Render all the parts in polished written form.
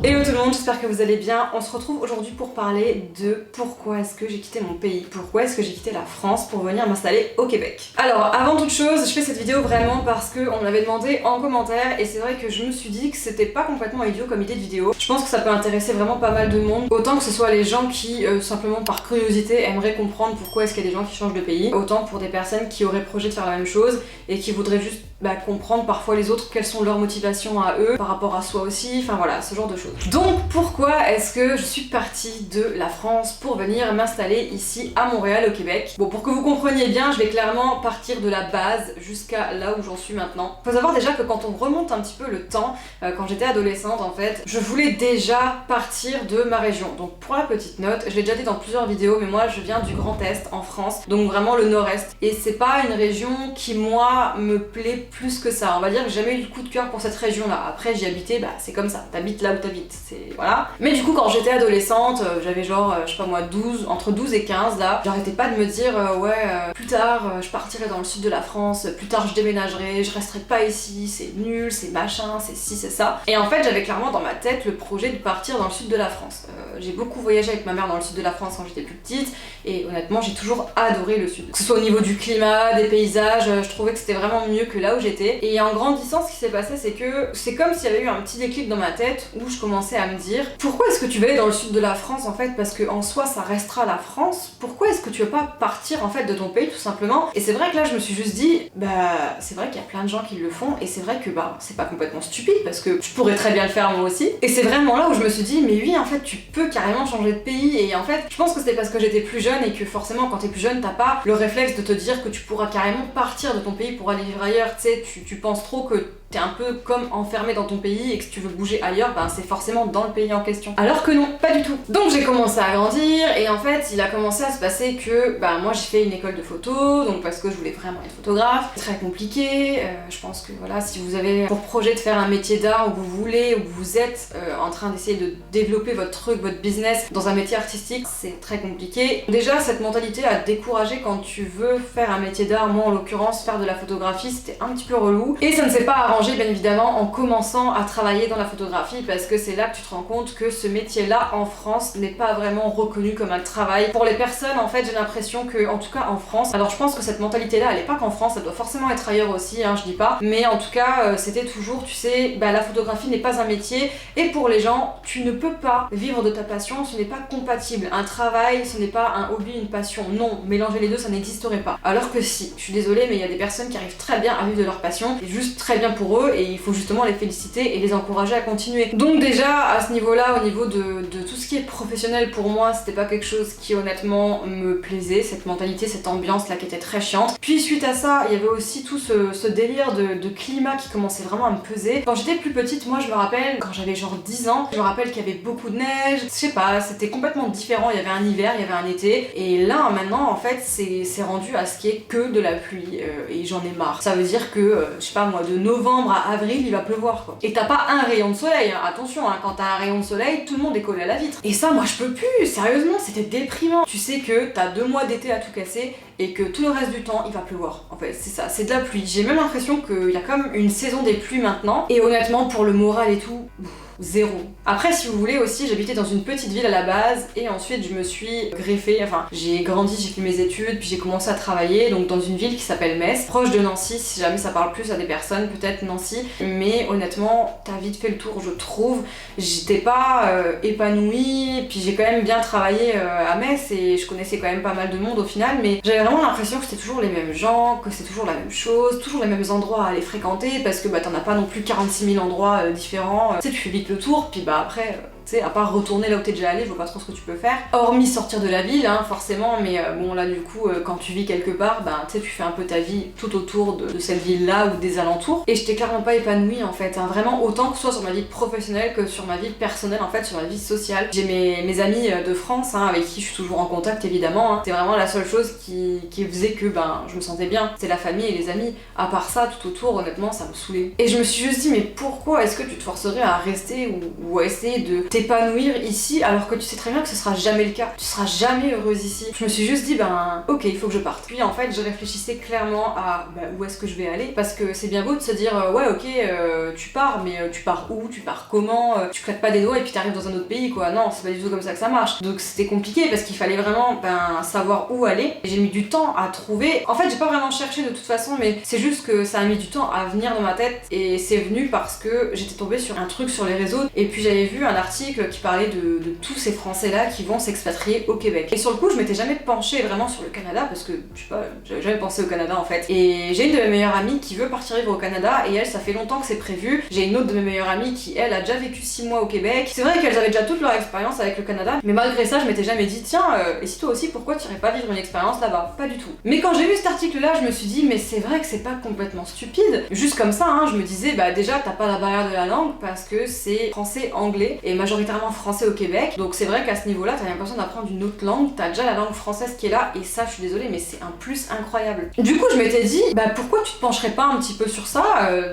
Hello tout le monde, j'espère que vous allez bien. On se retrouve aujourd'hui pour parler de pourquoi est-ce que j'ai quitté mon pays, pourquoi est-ce que j'ai quitté la France pour venir m'installer au Québec. Alors avant toute chose, je fais cette vidéo vraiment parce qu'on me l'avait demandé en commentaire et c'est vrai que je me suis dit que c'était pas complètement idiot comme idée de vidéo. Je pense que ça peut intéresser vraiment pas mal de monde, autant que ce soit les gens qui simplement par curiosité aimeraient comprendre pourquoi est-ce qu'il y a des gens qui changent de pays, autant pour des personnes qui auraient projet de faire la même chose et qui voudraient juste comprendre parfois les autres, quelles sont leurs motivations à eux, par rapport à soi aussi, enfin voilà, ce genre de choses. Donc pourquoi est-ce que je suis partie de la France pour venir m'installer ici à Montréal au Québec? Bon, pour que vous compreniez bien, je vais clairement partir de la base jusqu'à là où j'en suis maintenant. Faut savoir déjà que quand on remonte un petit peu le temps, quand j'étais adolescente en fait, je voulais déjà partir de ma région. Donc pour la petite note, je l'ai déjà dit dans plusieurs vidéos, mais moi je viens du Grand Est en France, donc vraiment le Nord-Est. Et c'est pas une région qui moi me plaît plus que ça. On va dire que j'ai jamais eu le coup de cœur pour cette région-là. Après j'y habitais, c'est comme ça, t'habites là où t'habites, c'est voilà. Mais du coup quand j'étais adolescente, j'avais genre, je sais pas moi, entre 12 et 15 là, j'arrêtais pas de me dire plus tard je partirai dans le sud de la France, plus tard je déménagerai, je resterai pas ici, c'est nul, c'est machin, c'est ci, c'est ça. Et en fait j'avais clairement dans ma tête le projet de partir dans le sud de la France. J'ai beaucoup voyagé avec ma mère dans le sud de la France quand j'étais plus petite et honnêtement j'ai toujours adoré le sud. Que ce soit au niveau du climat, des paysages, je trouvais que c'était vraiment mieux que là où j'étais. Et en grandissant, ce qui s'est passé, c'est que c'est comme s'il y avait eu un petit déclic dans ma tête où je commençais à me dire pourquoi est-ce que tu vas aller dans le sud de la France en fait, parce que en soi ça restera la France, pourquoi est-ce que tu veux pas partir en fait de ton pays tout simplement? Et c'est vrai que là je me suis juste dit c'est vrai qu'il y a plein de gens qui le font et c'est vrai que c'est pas complètement stupide parce que je pourrais très bien le faire moi aussi. Et c'est vraiment là où je me suis dit mais oui en fait tu peux carrément changer de pays. Et en fait je pense que c'était parce que j'étais plus jeune et que forcément quand t'es plus jeune t'as pas le réflexe de te dire que tu pourras carrément partir de ton pays pour aller vivre ailleurs. Tu sais, tu penses trop que t'es un peu comme enfermé dans ton pays et que si tu veux bouger ailleurs, c'est forcément dans le pays en question. Alors que non, pas du tout. Donc j'ai commencé à grandir et en fait il a commencé à se passer que moi j'ai fait une école de photo, donc parce que je voulais vraiment être photographe. Très compliqué, je pense que voilà, si vous avez pour projet de faire un métier d'art où vous voulez, où vous êtes en train d'essayer de développer votre truc, votre business dans un métier artistique, c'est très compliqué. Déjà cette mentalité a découragé quand tu veux faire un métier d'art. Moi en l'occurrence faire de la photographie c'était un petit peu relou et ça ne s'est pas arrangé bien évidemment en commençant à travailler dans la photographie parce que c'est là que tu te rends compte que ce métier-là en France n'est pas vraiment reconnu comme un travail. Pour les personnes en fait j'ai l'impression que, en tout cas en France, alors je pense que cette mentalité-là elle est pas qu'en France, ça doit forcément être ailleurs aussi, je dis pas, mais en tout cas c'était toujours, tu sais, la photographie n'est pas un métier et pour les gens tu ne peux pas vivre de ta passion, ce n'est pas compatible. Un travail ce n'est pas un hobby, une passion, non, mélanger les deux ça n'existerait pas. Alors que si, je suis désolée mais il y a des personnes qui arrivent très bien à vivre de leur passion, c'est juste très bien pour eux et il faut justement les féliciter et les encourager à continuer. Donc déjà à ce niveau-là, au niveau de tout ce qui est professionnel pour moi, c'était pas quelque chose qui honnêtement me plaisait, cette mentalité, cette ambiance là qui était très chiante. Puis suite à ça, il y avait aussi tout ce délire de climat qui commençait vraiment à me peser. Quand j'étais plus petite, moi je me rappelle, quand j'avais genre 10 ans, je me rappelle qu'il y avait beaucoup de neige, je sais pas, c'était complètement différent, il y avait un hiver, il y avait un été, et là maintenant en fait c'est rendu à ce qui est que de la pluie, et j'en ai marre. Ça veut dire que, je sais pas moi, de novembre à avril il va pleuvoir quoi. Et t'as pas un rayon de soleil, attention, quand t'as un rayon de soleil, tout le monde est collé à la vitre. Et ça moi je peux plus, sérieusement, c'était déprimant. Tu sais que t'as 2 mois d'été à tout casser et que tout le reste du temps il va pleuvoir. En fait c'est ça, c'est de la pluie. J'ai même l'impression qu'il y a comme une saison des pluies maintenant. Et honnêtement pour le moral et tout, zéro. Après si vous voulez aussi, j'habitais dans une petite ville à la base et ensuite je me suis greffée, j'ai grandi, j'ai fait mes études, puis j'ai commencé à travailler donc dans une ville qui s'appelle Metz, proche de Nancy, si jamais ça parle plus à des personnes, peut-être Nancy, mais honnêtement t'as vite fait le tour je trouve. J'étais pas épanouie, puis j'ai quand même bien travaillé à Metz et je connaissais quand même pas mal de monde au final, mais j'avais vraiment l'impression que c'était toujours les mêmes gens, que c'est toujours la même chose, toujours les mêmes endroits à aller fréquenter parce que t'en as pas non plus 46 000 endroits différents, tu sais, tu fais vite le tour, puis après tu sais, à part retourner là où t'es déjà allé, je vois pas trop ce que tu peux faire. Hormis sortir de la ville, forcément, mais bon là du coup, quand tu vis quelque part, tu sais, tu fais un peu ta vie tout autour de cette ville-là ou des alentours. Et j'étais clairement pas épanouie en fait, vraiment autant que ce soit sur ma vie professionnelle que sur ma vie personnelle, en fait, sur ma vie sociale. J'ai mes amis de France, avec qui je suis toujours en contact évidemment. C'est vraiment la seule chose qui faisait que je me sentais bien. C'est la famille et les amis. À part ça, tout autour, honnêtement, ça me saoulait. Et je me suis juste dit, mais pourquoi est-ce que tu te forcerais à rester ou à essayer de t'épanouir ici alors que tu sais très bien que ce sera jamais le cas. Tu seras jamais heureuse ici. Je me suis juste dit ben ok, il faut que je parte. Puis en fait je réfléchissais clairement à où est-ce que je vais aller, parce que c'est bien beau de se dire ouais ok tu pars, mais tu pars où, tu pars comment, tu claques pas des doigts et puis t'arrives dans un autre pays quoi. Non, c'est pas du tout comme ça que ça marche. Donc c'était compliqué parce qu'il fallait vraiment savoir où aller. J'ai mis du temps à trouver. En fait j'ai pas vraiment cherché de toute façon, mais c'est juste que ça a mis du temps à venir dans ma tête, et c'est venu parce que j'étais tombée sur un truc sur les réseaux et puis j'avais vu un article qui parlait de tous ces Français là qui vont s'expatrier au Québec. Et sur le coup je m'étais jamais penchée vraiment sur le Canada parce que je sais pas, j'avais jamais pensé au Canada en fait. Et j'ai une de mes meilleures amies qui veut partir vivre au Canada, et elle ça fait longtemps que c'est prévu. J'ai une autre de mes meilleures amies qui elle a déjà vécu 6 mois au Québec. C'est vrai qu'elles avaient déjà toute leur expérience avec le Canada, mais malgré ça je m'étais jamais dit tiens et si toi aussi pourquoi tu irais pas vivre une expérience là-bas. Pas du tout. Mais quand j'ai lu cet article là je me suis dit mais c'est vrai que c'est pas complètement stupide. Juste comme ça je me disais déjà t'as pas la barrière de la langue parce que c'est français-anglais et majoritairement français au Québec, donc c'est vrai qu'à ce niveau là t'as l'impression d'apprendre une autre langue, t'as déjà la langue française qui est là, et ça je suis désolée mais c'est un plus incroyable. Du coup je m'étais dit pourquoi tu te pencherais pas un petit peu sur ça,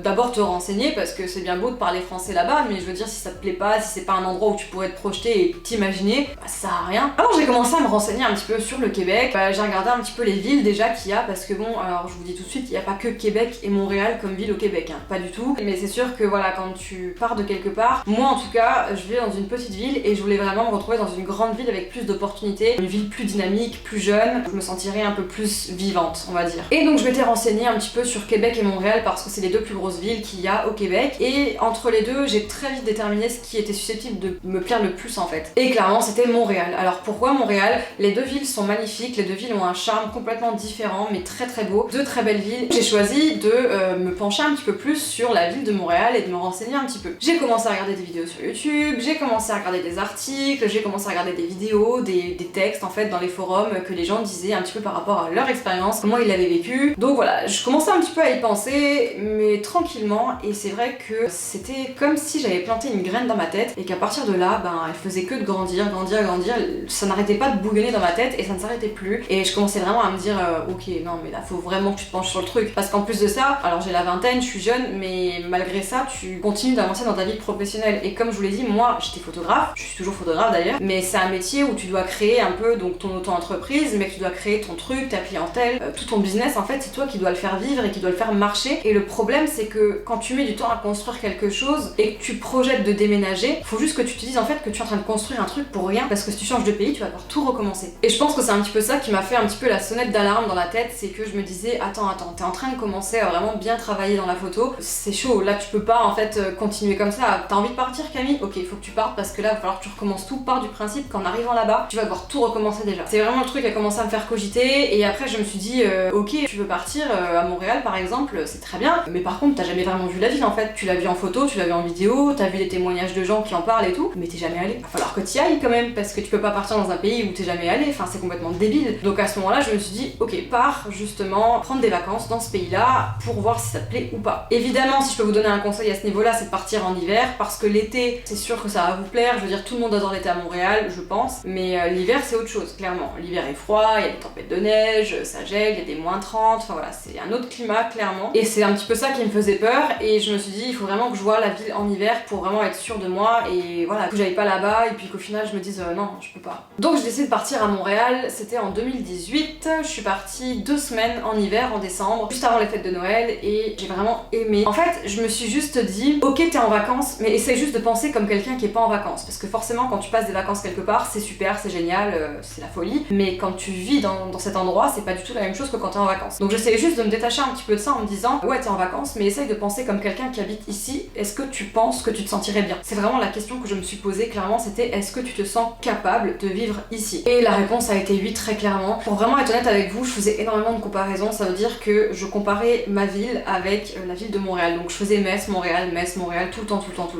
d'abord te renseigner parce que c'est bien beau de parler français là-bas, mais je veux dire si ça te plaît pas, si c'est pas un endroit où tu pourrais te projeter et t'imaginer, ça sert à rien. Alors j'ai commencé à me renseigner un petit peu sur le Québec, j'ai regardé un petit peu les villes déjà qu'il y a, parce que bon alors je vous dis tout de suite, il y a pas que Québec et Montréal comme ville au Québec, pas du tout, mais c'est sûr que voilà quand tu pars de quelque part, moi en tout cas je vais dans une petite ville et je voulais vraiment me retrouver dans une grande ville avec plus d'opportunités, une ville plus dynamique, plus jeune, je me sentirais un peu plus vivante on va dire. Et donc je m'étais renseignée un petit peu sur Québec et Montréal parce que c'est les deux plus grosses villes qu'il y a au Québec, et entre les deux j'ai très vite déterminé ce qui était susceptible de me plaire le plus en fait. Et clairement c'était Montréal. Alors pourquoi Montréal? Les deux villes sont magnifiques, les deux villes ont un charme complètement différent mais très très beau, deux très belles villes. J'ai choisi de me pencher un petit peu plus sur la ville de Montréal et de me renseigner un petit peu. J'ai commencé à regarder des vidéos sur YouTube, j'ai commencé à regarder des articles, j'ai commencé à regarder des vidéos, des textes en fait dans les forums que les gens disaient un petit peu par rapport à leur expérience, comment ils l'avaient vécu. Donc voilà, je commençais un petit peu à y penser mais tranquillement, et c'est vrai que c'était comme si j'avais planté une graine dans ma tête et qu'à partir de là, elle faisait que de grandir, ça n'arrêtait pas de bouillonner dans ma tête et ça ne s'arrêtait plus, et je commençais vraiment à me dire ok non mais là faut vraiment que tu te penches sur le truc, parce qu'en plus de ça, alors j'ai la vingtaine, je suis jeune, mais malgré ça tu continues d'avancer dans ta vie professionnelle, et comme je vous l'ai dit, moi j'étais photographe, je suis toujours photographe d'ailleurs, mais c'est un métier où tu dois créer un peu donc ton auto-entreprise, mais que tu dois créer ton truc, ta clientèle, tout ton business en fait, c'est toi qui dois le faire vivre et qui dois le faire marcher. Et le problème c'est que quand tu mets du temps à construire quelque chose et que tu projettes de déménager, faut juste que tu te dises en fait que tu es en train de construire un truc pour rien, parce que si tu changes de pays, tu vas devoir tout recommencer. Et je pense que c'est un petit peu ça qui m'a fait un petit peu la sonnette d'alarme dans la tête, c'est que je me disais attends, t'es en train de commencer à vraiment bien travailler dans la photo, c'est chaud, là tu peux pas en fait continuer comme ça. T'as envie de partir Camille? Ok, il faut que tu partes parce que là il va falloir que tu recommences tout. Pars du principe qu'en arrivant là-bas, tu vas devoir tout recommencer déjà. C'est vraiment le truc qui a commencé à me faire cogiter, et après je me suis dit ok, tu veux partir à Montréal par exemple, c'est très bien, mais par contre t'as jamais vraiment vu la ville en fait. Tu l'as vu en photo, tu l'as vu en vidéo, t'as vu les témoignages de gens qui en parlent et tout, mais t'es jamais allé. Va falloir que t'y ailles quand même, parce que tu peux pas partir dans un pays où t'es jamais allé, enfin c'est complètement débile. Donc à ce moment-là je me suis dit ok, pars justement prendre des vacances dans ce pays-là pour voir si ça te plaît ou pas. Évidemment si je peux vous donner un conseil à ce niveau-là, c'est de partir en hiver, parce que l'été c'est sûr que ça va vous plaire, je veux dire tout le monde adore l'été à Montréal je pense, mais l'hiver c'est autre chose clairement. L'hiver est froid, il y a des tempêtes de neige, ça gèle, il y a des moins 30, enfin voilà, c'est un autre climat clairement, et c'est un petit peu ça qui me faisait peur, et je me suis dit il faut vraiment que je vois la ville en hiver pour vraiment être sûre de moi, et voilà, que j'aille pas là-bas et puis qu'au final je me dise non je peux pas. Donc j'ai décidé de partir à Montréal, c'était en 2018, je suis partie 2 semaines en hiver en décembre, juste avant les fêtes de Noël, et j'ai vraiment aimé. En fait je me suis juste dit ok t'es en vacances, mais essaye juste de penser comme quelqu'un qui est pas en vacances, parce que forcément quand tu passes des vacances quelque part c'est super, c'est génial, c'est la folie, mais quand tu vis dans cet endroit c'est pas du tout la même chose que quand t'es en vacances. Donc j'essayais juste de me détacher un petit peu de ça en me disant ouais t'es en vacances mais essaye de penser comme quelqu'un qui habite ici, est-ce que tu penses que tu te sentirais bien? C'est vraiment la question que je me suis posée clairement, c'était est-ce que tu te sens capable de vivre ici? Et la réponse a été oui très clairement. Pour vraiment être honnête avec vous, je faisais énormément de comparaisons, ça veut dire que je comparais ma ville avec la ville de Montréal, donc je faisais Metz, Montréal, tout le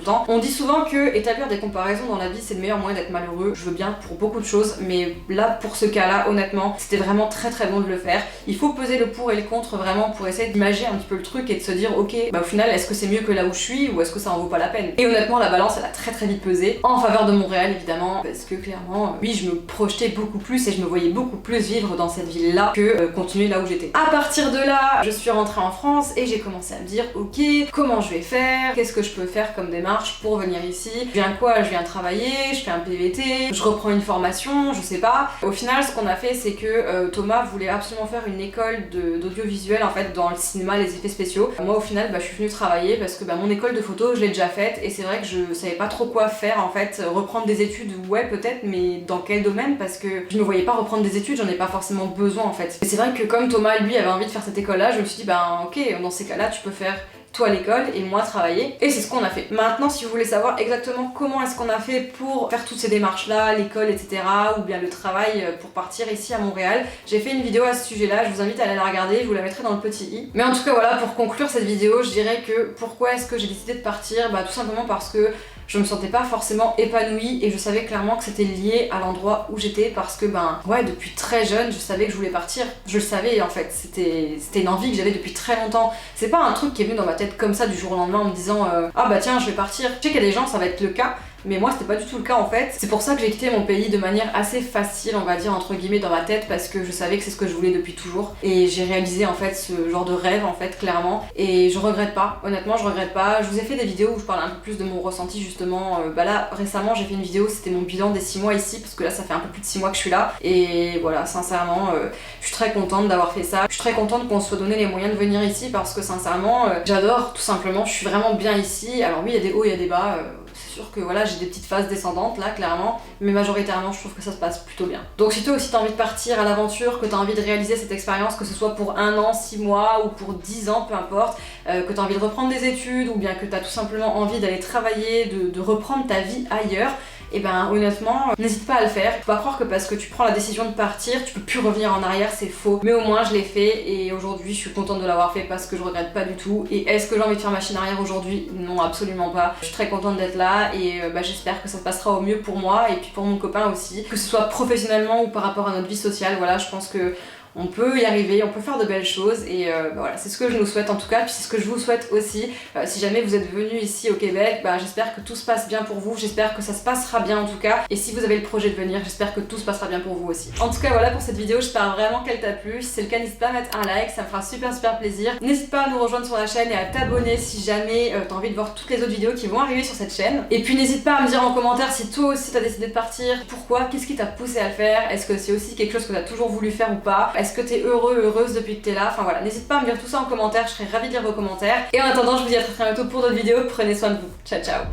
temps. On dit souvent que établir des comparaisons dans la vie c'est le meilleur moyen d'être malheureux, je veux bien pour beaucoup de choses, mais là pour ce cas-là honnêtement c'était vraiment très bon de le faire. Il faut peser le pour et le contre vraiment pour essayer d'imaginer un petit peu le truc et de se dire ok au final est-ce que c'est mieux que là où je suis ou est-ce que ça en vaut pas la peine? Et honnêtement la balance elle a très vite pesé en faveur de Montréal évidemment, parce que clairement oui je me projetais beaucoup plus et je me voyais beaucoup plus vivre dans cette ville là que continuer là où j'étais. À partir de là je suis rentrée en France et j'ai commencé à me dire ok comment je vais faire, qu'est-ce que je peux faire comme démarche pour venir ici. Je viens quoi? Je viens travailler, je fais un PVT, je reprends une formation, je sais pas. Au final, ce qu'on a fait, c'est que Thomas voulait absolument faire une école d'audiovisuel en fait dans le cinéma, les effets spéciaux. Moi au final, je suis venue travailler parce que mon école de photo, je l'ai déjà faite et c'est vrai que je savais pas trop quoi faire en fait. Reprendre des études, ouais peut-être, mais dans quel domaine? Parce que je me voyais pas reprendre des études, j'en ai pas forcément besoin en fait. Et c'est vrai que comme Thomas lui avait envie de faire cette école là, je me suis dit ok, dans ces cas là tu peux faire toi à l'école et moi travailler, et c'est ce qu'on a fait. Maintenant, si vous voulez savoir exactement comment est-ce qu'on a fait pour faire toutes ces démarches là, l'école etc, ou bien le travail pour partir ici à Montréal, j'ai fait une vidéo à ce sujet là, je vous invite à aller la regarder, je vous la mettrai dans le petit i. Mais en tout cas voilà, pour conclure cette vidéo, je dirais que pourquoi est-ce que j'ai décidé de partir? Tout simplement parce que je me sentais pas forcément épanouie et je savais clairement que c'était lié à l'endroit où j'étais parce que ouais, depuis très jeune je savais que je voulais partir, je le savais en fait, c'était une envie que j'avais depuis très longtemps. C'est pas un truc qui est venu dans ma tête comme ça du jour au lendemain en me disant ah tiens je vais partir. Je sais qu'il y a des gens ça va être le cas, mais moi c'était pas du tout le cas en fait. C'est pour ça que j'ai quitté mon pays de manière assez facile, on va dire entre guillemets, dans ma tête, parce que je savais que c'est ce que je voulais depuis toujours et j'ai réalisé en fait ce genre de rêve en fait clairement, et je regrette pas, honnêtement je regrette pas. Je vous ai fait des vidéos où je parle un peu plus de mon ressenti justement. Là récemment j'ai fait une vidéo, c'était mon bilan des 6 mois ici parce que là ça fait un peu plus de 6 mois que je suis là et voilà, sincèrement je suis très contente d'avoir fait ça. Je suis très contente qu'on se soit donné les moyens de venir ici parce que sincèrement j'adore tout simplement, je suis vraiment bien ici. Alors oui il y a des hauts, il y a des bas, c'est sûr que voilà j'ai des petites phases descendantes là clairement, mais majoritairement je trouve que ça se passe plutôt bien. Donc si toi aussi t'as envie de partir à l'aventure, que t'as envie de réaliser cette expérience, que ce soit pour 1 an, 6 mois ou pour 10 ans, peu importe, que t'as envie de reprendre des études ou bien que t'as tout simplement envie d'aller travailler, de reprendre ta vie ailleurs, et honnêtement n'hésite pas à le faire. Faut pas croire que parce que tu prends la décision de partir tu peux plus revenir en arrière, c'est faux. Mais au moins je l'ai fait et aujourd'hui je suis contente de l'avoir fait parce que je regrette pas du tout. Et est-ce que j'ai envie de faire machine arrière aujourd'hui? Non, absolument pas. Je suis très contente d'être là et j'espère que ça se passera au mieux pour moi et puis pour mon copain aussi, que ce soit professionnellement ou par rapport à notre vie sociale. Voilà, je pense que on peut y arriver, on peut faire de belles choses et voilà, c'est ce que je nous souhaite en tout cas, puis c'est ce que je vous souhaite aussi. Si jamais vous êtes venus ici au Québec, j'espère que tout se passe bien pour vous, j'espère que ça se passera bien en tout cas, et si vous avez le projet de venir, j'espère que tout se passera bien pour vous aussi. En tout cas voilà pour cette vidéo, j'espère vraiment qu'elle t'a plu. Si c'est le cas, n'hésite pas à mettre un like, ça me fera super plaisir. N'hésite pas à nous rejoindre sur la chaîne et à t'abonner si jamais t'as envie de voir toutes les autres vidéos qui vont arriver sur cette chaîne. Et puis n'hésite pas à me dire en commentaire si toi aussi t'as décidé de partir, pourquoi, qu'est-ce qui t'a poussé à le faire, est-ce que c'est aussi quelque chose que t'as toujours voulu faire ou pas, est-ce que t'es heureuse depuis que t'es là, enfin voilà, n'hésite pas à me dire tout ça en commentaire, je serais ravie de lire vos commentaires. Et en attendant, je vous dis à très bientôt pour d'autres vidéos, prenez soin de vous, ciao ciao.